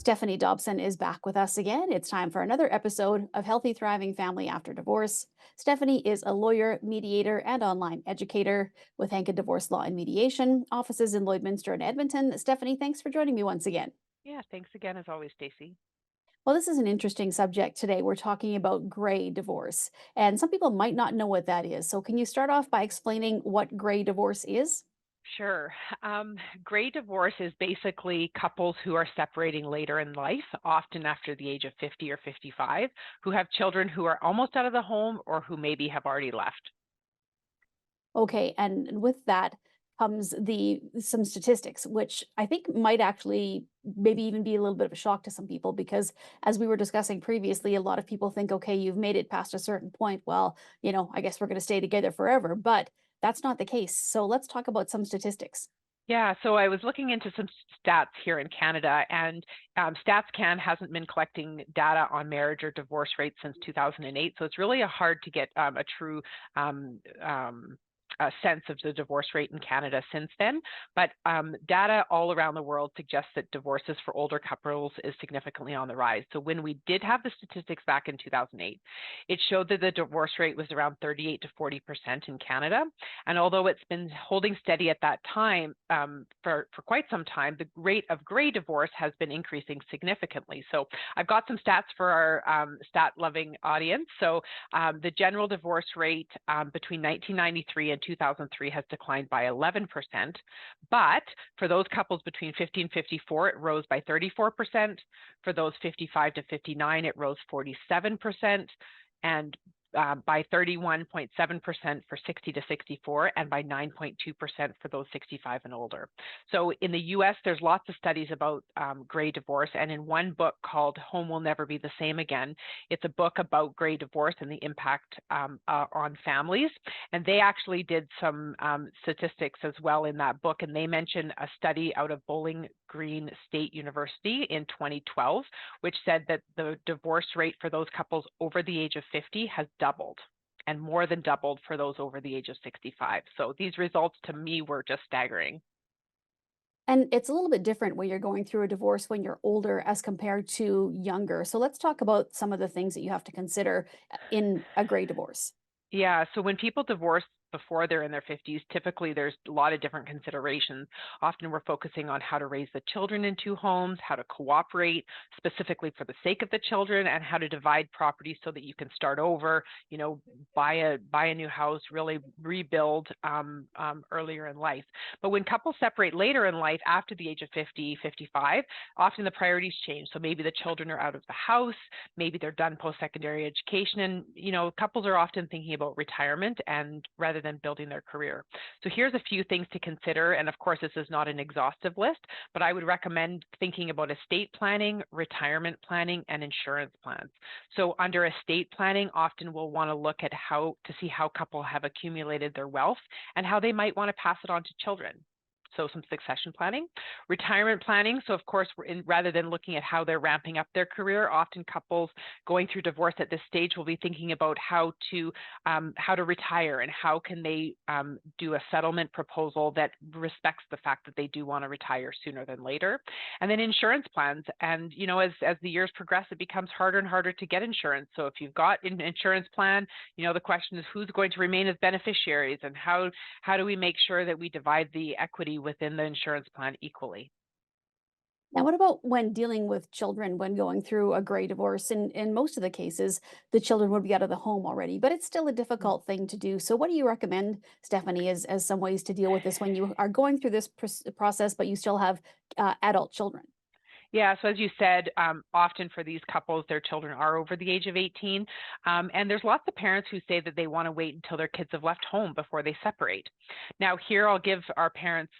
Stephanie Dobson is back with us again. It's time for another episode of Healthy Thriving Family After Divorce. Stephanie is a lawyer, mediator, and online educator with Hankin Divorce Law and Mediation, offices in Lloydminster and Edmonton. Stephanie, thanks for joining me once again. Yeah, thanks again as always, Stacy. Well, this is an interesting subject today. We're talking about gray divorce, and some people might not know what that is. So, can you start off by explaining what gray divorce is? Sure. Gray divorce is basically couples who are separating later in life, often after the age of 50 or 55, who have children who are almost out of the home or who maybe have already left. Okay, and with that comes the some statistics, which I think might actually maybe even be a little bit of a shock to some people because as we were discussing previously, a lot of people think, okay, you've made it past a certain point. Well, I guess we're going to stay together forever, but that's not the case. So let's talk about some statistics. Yeah, so I was looking into some stats here in Canada, and StatsCan hasn't been collecting data on marriage or divorce rates since 2008. So it's really hard to get a true um, um, sense of the divorce rate in Canada since then. But data all around the world suggests that divorces for older couples is significantly on the rise. So when we did have the statistics back in 2008, it showed that the divorce rate was around 38 to 40% in Canada. And although it's been holding steady at that time for quite some time, the rate of gray divorce has been increasing significantly. So I've got some stats for our stat-loving audience. So the general divorce rate between 1993 and 2003 has declined by 11%. But for those couples between 50 and 54, it rose by 34%. For those 55 to 59, it rose 47%. And by 31.7% for 60 to 64 and by 9.2% for those 65 and older. So in the US, there's lots of studies about gray divorce. And in one book called Home Will Never Be the Same Again, it's a book about gray divorce and the impact on families. And they actually did some statistics as well in that book. And they mentioned a study out of Bowling Green State University in 2012, which said that the divorce rate for those couples over the age of 50 has doubled and more than doubled for those over the age of 65. So these results to me were just staggering. And it's a little bit different when you're going through a divorce when you're older as compared to younger. So let's talk about some of the things that you have to consider in a gray divorce. Yeah, so when people divorce before they're in their 50s, typically there's a lot of different considerations. Often we're focusing on how to raise the children in two homes, how to cooperate specifically for the sake of the children, and how to divide property so that you can start over, buy a new house, really rebuild earlier in life. But when couples separate later in life after the age of 50, 55, often the priorities change. So maybe the children are out of the house, maybe they're done post-secondary education, and couples are often thinking about retirement and rather than building their career. So here's a few things to consider, and of course this is not an exhaustive list, but I would recommend thinking about estate planning, retirement planning, and insurance plans. So under estate planning, often we'll want to look at how to see how couples have accumulated their wealth and how they might want to pass it on to children. So some succession planning, retirement planning. So of course, rather than looking at how they're ramping up their career, often couples going through divorce at this stage will be thinking about how to retire and how can they do a settlement proposal that respects the fact that they do want to retire sooner than later. And then insurance plans. And as the years progress, it becomes harder and harder to get insurance. So if you've got an insurance plan, the question is who's going to remain as beneficiaries and how do we make sure that we divide the equity within the insurance plan equally? Now, what about when dealing with children when going through a gray divorce? In most of the cases, the children would be out of the home already, but it's still a difficult thing to do. So, what do you recommend, Stephanie, as some ways to deal with this when you are going through this process, but you still have adult children? Yeah, so as you said, often for these couples, their children are over the age of 18. And there's lots of parents who say that they want to wait until their kids have left home before they separate. Now, here I'll give our parents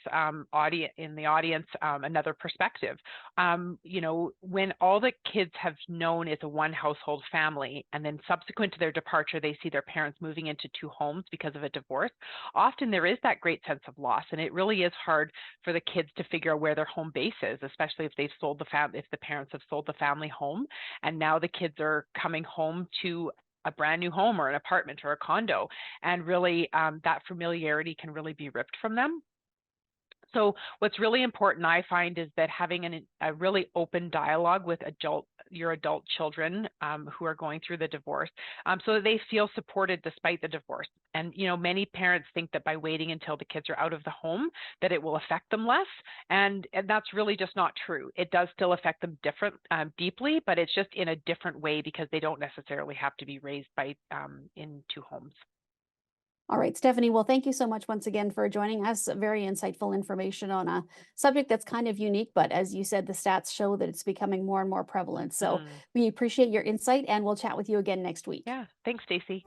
in the audience another perspective. When all the kids have known is a one household family, and then subsequent to their departure, they see their parents moving into two homes because of a divorce, often there is that great sense of loss. And it really is hard for the kids to figure out where their home base is, especially if they've sold if the parents have sold the family home, and now the kids are coming home to a brand new home or an apartment or a condo, and really that familiarity can really be ripped from them. So what's really important, I find, is that having a really open dialogue with your adult children who are going through the divorce, so that they feel supported despite the divorce. And many parents think that by waiting until the kids are out of the home, that it will affect them less, and that's really just not true. It does still affect them deeply, but it's just in a different way because they don't necessarily have to be raised by in two homes. All right, Stephanie. Well, thank you so much once again for joining us. Very insightful information on a subject that's kind of unique, but as you said, the stats show that it's becoming more and more prevalent. So Mm. we appreciate your insight and we'll chat with you again next week. Yeah, thanks, Stacy.